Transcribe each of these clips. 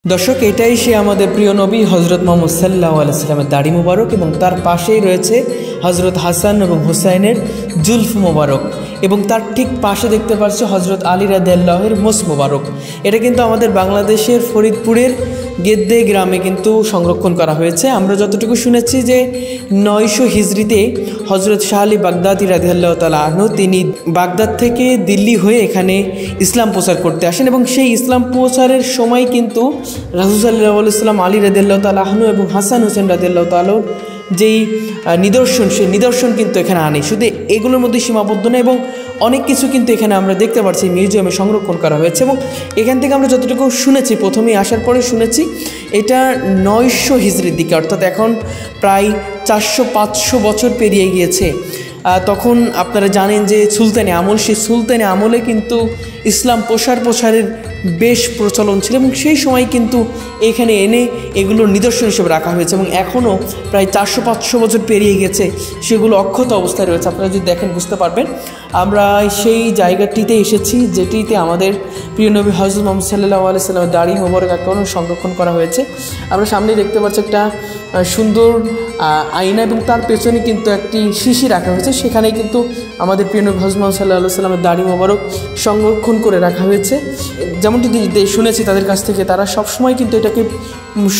দর্শক, এটাই সে আমাদের প্রিয় নবী হজরত মুহাম্মদ সাল্লাল্লাহু আলাইহি ওয়াসাল্লামের দাড়ি মোবারক এবং তার পাশেই রয়েছে হজরত হাসান এবং হুসাইনের জুলফ মোবারক এবং তার ঠিক পাশে দেখতে পাচ্ছি হজরত আলী রাদিয়াল্লাহু আনহুর মোস মোবারক। এটা কিন্তু আমাদের বাংলাদেশের ফরিদপুরের গেদ্দে গ্রামে কিন্তু সংরক্ষণ করা হয়েছে। আমরা যতটুকু শুনেছি যে 900 হিজরিতে হজরত শাহ আলী বাগদাদি রাদিয়াল্লাহু তাআলা আনহু তিনি বাগদাদ থেকে দিল্লি হয়ে এখানে ইসলাম প্রচার করতে আসেন এবং সেই ইসলাম প্রচারের সময় কিন্তু রাসূল সাল্লাল্লাহু আলাইহি ওয়াসাল্লাম আলী রাদিয়াল্লাহু তাআলা আনহু এবং হাসান হুসেন রাদিয়াল্লাহু তাআলা যেই নিদর্শন, সেই নিদর্শন কিন্তু এখানে আনে। শুধু এগুলোর মধ্যে সীমাবদ্ধ না এবং অনেক কিছু কিন্তু এখানে আমরা দেখতে পাচ্ছি মিউজিয়ামে সংরক্ষণ করা হয়েছে। এবং এখান থেকে আমরা যতটুকু শুনেছি, প্রথমেই আসার পরে শুনেছি এটা 900 হিজরির দিকে, অর্থাৎ এখন প্রায় 400-500 বছর পেরিয়ে গিয়েছে। তখন আপনারা জানেন যে সুলতানি আমল, সেই সুলতানি আমলে কিন্তু ইসলাম প্রসারের বেশ প্রচলন ছিল এবং সেই সময় কিন্তু এখানে এনে এগুলোর নিদর্শন হিসেবে রাখা হয়েছে এবং এখনও প্রায় 400-500 বছর পেরিয়ে গেছে, সেগুলো অক্ষত অবস্থায় রয়েছে। আপনারা যদি দেখেন বুঝতে পারবেন। আমরা সেই জায়গাটিতে এসেছি যেটিতে আমাদের প্রিয় নবী হযরত মুহাম্মদ সাল্লাল্লাহু আলাইহি ওয়াসাল্লামের দাড়ি মোবারক এখনও সংরক্ষণ করা হয়েছে। আমরা সামনে দেখতে পাচ্ছি একটা সুন্দর আয়না এবং তার পেছনে কিন্তু একটি শিশি রাখা হয়েছে, সেখানে কিন্তু আমাদের প্রিয় নবী হযরত মুহাম্মদ সাল্লাল্লাহু আলাইহি ওয়াসাল্লামের দাড়ি মোবারক সংরক্ষণ করে রাখা হয়েছে। যেমনটি শুনেছি তাদের কাছ থেকে, তারা সবসময় কিন্তু এটাকে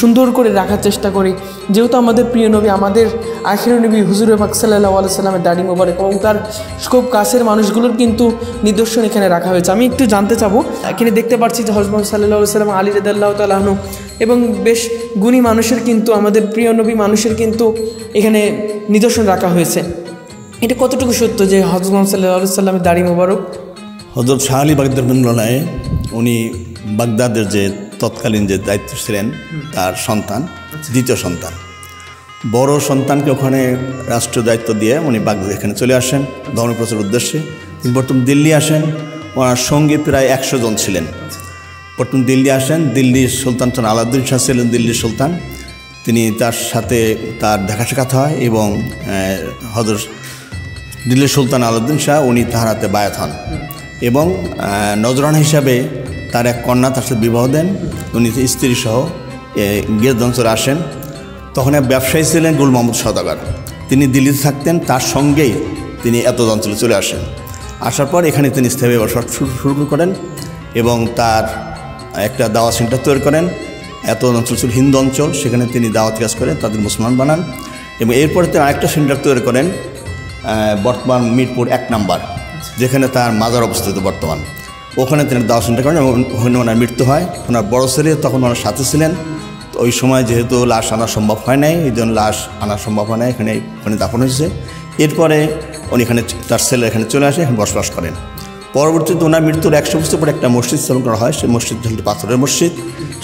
সুন্দর করে রাখার চেষ্টা করে, যেহেতু আমাদের প্রিয় নবী, আমাদের আখির নবী হুজুর পাক সাল্লাল্লাহু আলাইহি ওয়াসাল্লামের দাড়ি মোবারক এবং তার খুব কাছের মানুষগুলোর কিন্তু নিদর্শন এখানে রাখা হয়েছে। আমি একটু জানতে চাবো, এখানে দেখতে পাচ্ছি যে হযরত মুহাম্মদ সাল্লাল্লাহু আলাইহি ওয়াসাল্লাম, আলী রাদিয়াল্লাহু তাআলা আনহু এবং বেশ গুণী মানুষের কিন্তু, আমাদের প্রিয় নবী মানুষের কিন্তু এখানে নিদর্শন রাখা হয়েছে। এটা কতটুকু সত্য যে হযরত মুহাম্মদ সাল্লাল্লাহু আলাইহি ওয়াসাল্লামের দাড়ি মোবারক? হযরত শাহ আলী বাগদাদ রহমাতুল্লাহ, উনি বাগদাদের যে তৎকালীন যে দায়িত্ব ছিলেন তার সন্তান, দ্বিতীয় সন্তান। বড় সন্তানকে ওখানে রাষ্ট্রীয় দায়িত্ব দিয়ে উনি বাগদাদ এখানে চলে আসেন ধর্ম প্রচারের উদ্দেশ্যে। তিনি প্রথম দিল্লি আসেন, ওনার সঙ্গে প্রায় 100 জন ছিলেন। প্রথম দিল্লি আসেন, দিল্লির সুলতান আলাউদ্দিন শাহ ছিলেন দিল্লির সুলতান, তিনি তার সাথে তার দেখা সাক্ষাৎ হয় এবং হযরত দিল্লির সুলতান আলাউদ্দিন শাহ উনি তাহার হাতে বায়াত হন এবং নজরানা হিসাবে তার এক কন্যা তার সাথে বিবাহ দেন। উনি স্ত্রী সহ গেদ্দ অঞ্চলে আসেন। তখন এক ব্যবসায়ী ছিলেন গুল মোহাম্মদ সওদাগর, তিনি দিল্লিতে থাকতেন, তার সঙ্গেই তিনি এত অঞ্চলে চলে আসেন। আসার পর এখানে তিনি স্থায়ী বসবাস শুরু করেন এবং তার একটা দাওয়াত সেন্টার তৈরি করেন। এত অঞ্চল ছিল হিন্দু অঞ্চল, সেখানে তিনি দাওয়াত কাজ করেন, তাদের মুসলমান বানান এবং এরপরে তিনি আরেকটা সেন্টার তৈরি করেন বর্তমান মিরপুর 1 নম্বর, যেখানে তার মাজার অবস্থিত বর্তমান। ওখানে তিনি দাওয়াত সেন্টার করেন এবং ওখানে ওনার মৃত্যু হয়। ওনার বড় ছেলে তখন ওনার সাথে ছিলেন। তো ওই সময় যেহেতু লাশ আনা সম্ভব হয় নাই, এই জন্য লাশ আনা সম্ভব হয় নাই, ওখানে দাফন হয়েছে। এরপরে উনি এখানে তার ছেলে এখানে চলে আসে, এখানে বসবাস করেন। পরবর্তীতে ওনার মৃত্যুর 100 বছর পরে একটা মসজিদ স্থাপন করা হয়। সেই মসজিদ হল পাথরের মসজিদ।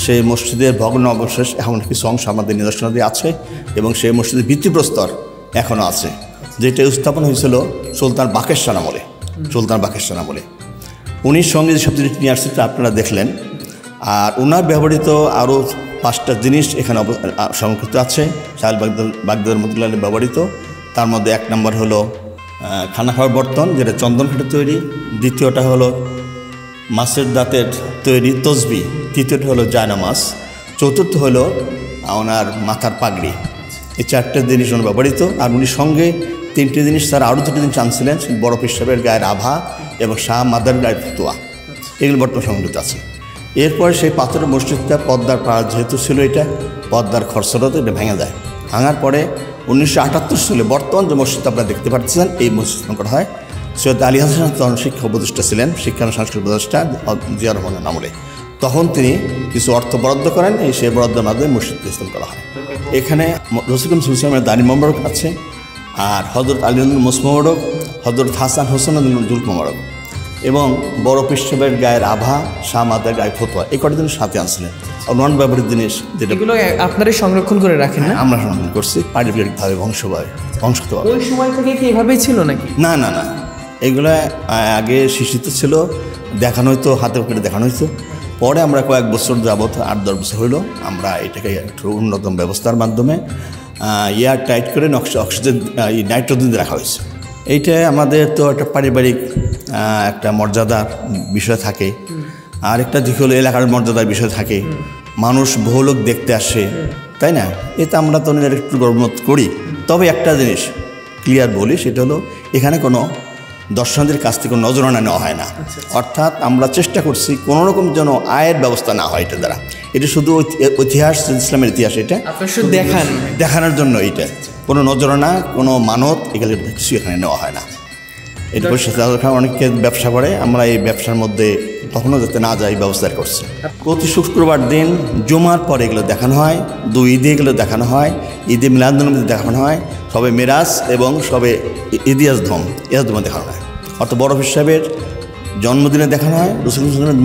সেই মসজিদের ভগ্ন অবশেষ এখন কিছু অংশ আমাদের নিদর্শনাদি আছে এবং সেই মসজিদের ভিত্তিপ্রস্তর এখনও আছে, যেটা স্থাপন হয়েছিল সুলতান বাকেশ্বর আমলে। উনির সঙ্গে যে সব জিনিস নিয়ে আসছে আপনারা দেখলেন। আর ওনার ব্যবহৃত আরও 5টা জিনিস এখানে সংরক্ষিত আছে শাহ আলী বাগদাদ রহমাতুল্লাহ ব্যবহৃত। তার মধ্যে 1 নম্বর হলো খানা খাওয়ার বর্তন, যেটা চন্দন কাঠের তৈরি। দ্বিতীয়টা হলো মাছের দাঁতের তৈরি তসবি। তৃতীয়টা হলো জায়নামাজ। চতুর্থ হলো ওনার মাথার পাগড়ি। এই 4টে জিনিস ওনার ব্যবহৃত। আর উনি সঙ্গে 3টে জিনিস, তার আরও 2টি জিনিস আনছিলেন, বড় পীর সাহেবের গায়ের আভা এবং শাহ মাদার গায়ের ফতুয়া। এগুলো বর্তমান সংরক্ষিত আছে। এরপরে সেই পাথরের মসজিদটা পদ্মার পাড়া যেহেতু ছিল, এটা পদ্মার খরস্রোতে এটা ভেঙে যায়। ভাঙার পরে 1978 সালে বর্তমান যে মসজিদটা আপনারা দেখতে পাচ্ছেন, এই মসজিদ স্থাপন করা হয়। সৈয়দ আলী হাসান তখন শিক্ষা উপদেষ্টা ছিলেন, শিক্ষা ও সাংস্কৃতিক উপদেষ্টা জিয়া রহমানের আমলে। তখন তিনি কিছু অর্থ বরাদ্দ করেন, সেই বরাদ্দের মাধ্যমে মসজিদকে স্থাপন করা হয়। এখানে রসুল করিম সাল্লাল্লাহু আলাইহি ওয়াসাল্লামের দাড়ি মোবারক আছে, আর হযরত আলী মোস মোবারক, হযরত হাসান হোসেন জুলফ মোবারক এবং বড় পীর সাহেবের গায়ের আভা, শাহ মাদার গায়ের ফতোয়া, এই কটা জিনিস সাথে আনছিলেন। আর নন ব্যবহৃত জিনিস যেটা এগুলো আপনারাই সংরক্ষণ করে রাখেন না? আমরা সংরক্ষণ করছি পারিবারিকভাবে, বংশগতভাবে। ওই সময় থেকে কি এভাবেই ছিল নাকি? না, এগুলো আগে শিশিত ছিল, দেখানো হইতো, হাতে করে দেখানো হইতো। পরে আমরা কয়েক বছর যাবত, 8-10 বছর হইল, আমরা এটাকে একটু উন্নত ব্যবস্থার মাধ্যমে এয়ার টাইট করে অক্সিজেন নাইট্রোজেন রাখা হয়েছে। এইটা আমাদের তো একটা পারিবারিক একটা মর্যাদার বিষয় থাকে, আর একটা দিক হলো এলাকার মর্যাদার বিষয় থাকে। মানুষ বহুলোক দেখতে আসে, তাই না? এতে আমরা তো একটু গর্ববোধ করি। তবে একটা জিনিস ক্লিয়ার বলি, সেটা হলো এখানে কোনো দর্শনার্থীদের কাছ থেকে কোনো নজরানা নেওয়া হয় না। অর্থাৎ আমরা চেষ্টা করছি কোনো রকম যেন আয়ের ব্যবস্থা না হয় এটা দ্বারা। এটা শুধু ইতিহাস, ইসলামের ইতিহাস, এটা দেখানোর জন্য। এটা কোনো নজরানা, কোনো মানত এগুলো কিছু এখানে নেওয়া হয় না। এটা অনেকে ব্যবসা করে, আমরা এই ব্যবসার মধ্যে কখনো যাতে না যাই ব্যবস্থা করছি। প্রতি শুক্রবার দিন জুমার পরে এগুলো দেখানো হয়, 2 ঈদে এগুলো দেখানো হয়, ঈদে মিলাদুন্নবী দেখানো হয়, সবে মেরাজ এবং সবে ঈদ ইয়াজদম দেখানো হয়। অর্থাৎ বড় পীর সাহেবের জন্মদিনে দেখানো হয়, রাসূলুল্লাহর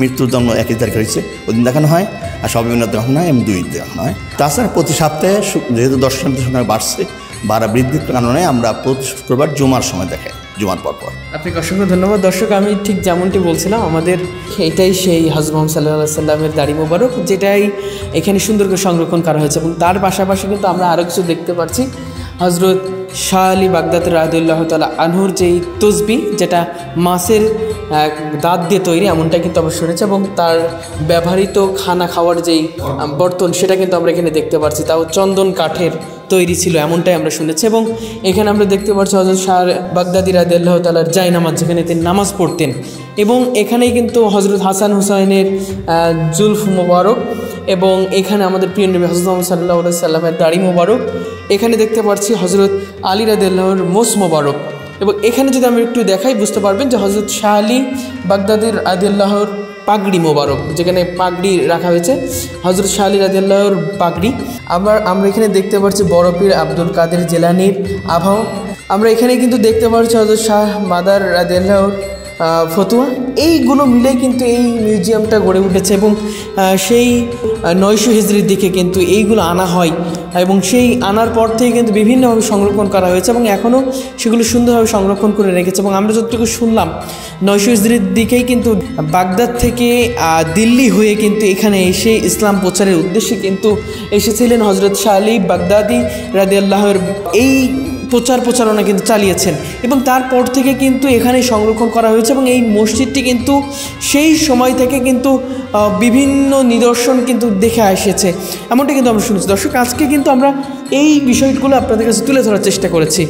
মৃত্যুর জন্ম 1 তারিখে হয়েছে ওই দিন দেখানো হয়, আর সবে মিলাদ দেখানো হয় এবং 2 ঈদ দেখানো হয়। তাছাড়া প্রতি সপ্তাহে যেহেতু দর্শনার্থীর সংখ্যা বাড়ছে, বৃদ্ধির কারণে আমরা প্রতি শুক্রবার জুমার সময় দেখাই, জুমার পর। আপনাকে অসংখ্য ধন্যবাদ। দর্শক, আমি ঠিক যেমনটি বলছিলাম, আমাদের এটাই সেই হযরত মুহাম্মদ সাল্লাল্লাহু আলাইহি সাল্লামের দাড়ি মোবারক, যেটাই এখানে সুন্দর করে সংরক্ষণ করা হয়েছে। এবং তার পাশাপাশি কিন্তু আমরা আরও কিছু দেখতে পাচ্ছি। হজরত শাহ আলী বাগদাদী রাদিয়াল্লাহু তাআলা আনহুর যেই তসবিহ, যেটা মাছের দাঁত দিয়ে তৈরি, এমনটা কিন্তু আমরা শুনেছি। এবং তার ব্যবহৃত খানা খাওয়ার যেই বর্তন, সেটা কিন্তু আমরা এখানে দেখতে পাচ্ছি, তাও চন্দন কাঠের তৈরি ছিল, এমনটাই আমরা শুনেছি। এবং এখানে আমরা দেখতে পাচ্ছি হযরত শাহ বাগদাদী রাদিয়াল্লাহু তাআলার জায়নামাজ, যেখানে তিনি নামাজ পড়তেন। এবং এখানেই কিন্তু হজরত হাসান হুসাইনের জুলফ মোবারক, এবং এখানে আমাদের প্রিয় নবী হযরত মুহাম্মদ সাল্লাল্লাহু আলাইহি সাল্লামের দাড়ি মোবারক। এখানে দেখতে পাচ্ছি হজরত আলী রাদিয়াল্লাহুর মোস মোবারক। এবং এখানে যদি আমি একটু দেখাই, বুঝতে পারবেন যে হজরত শাহ আলী বাগদাদী রাদিয়াল্লাহুর পাগড়ি মোবারক, যেখানে পাগড়ি রাখা হয়েছে, হজরত শাহ আলী রাদিয়াল্লাহুর পাগড়ি। আমরা এখানে দেখতে পাচ্ছি বড় পীর আব্দুল কাদের জিলানীর আবহ। আমরা এখানে কিন্তু দেখতে পাচ্ছি হজরত শাহ মাদার রাদিয়াল্লাহুর ফতুয়া। এইগুলো মিলে কিন্তু এই মিউজিয়ামটা গড়ে উঠেছে। এবং সেই 900 হিজরির দিকে কিন্তু এইগুলো আনা হয়, এবং সেই আনার পর থেকে কিন্তু বিভিন্নভাবে সংরক্ষণ করা হয়েছে, এবং এখনও সেগুলো সুন্দরভাবে সংরক্ষণ করে রেখেছে। এবং আমরা যতটুকু শুনলাম, 900 হিজরির দিকেই কিন্তু বাগদাদ থেকে দিল্লি হয়ে কিন্তু এখানে এসে ইসলাম প্রচারের উদ্দেশ্যে কিন্তু এসেছিলেন হজরত শাহ আলী বাগদাদী রাদিয়াল্লাহুর। এই প্রচারণা কিন্তু চালিয়েছেন, এবং তারপর থেকে কিন্তু এখানে সংরক্ষণ করা হয়েছে। এবং এই মসজিদটি কিন্তু সেই সময় থেকে কিন্তু বিভিন্ন নিদর্শন কিন্তু দেখে এসেছে, এমনটা কিন্তু আমরা শুনেছি। দর্শক, আজকে কিন্তু আমরা এই বিষয়গুলো আপনাদের কাছে তুলে ধরার চেষ্টা করেছি।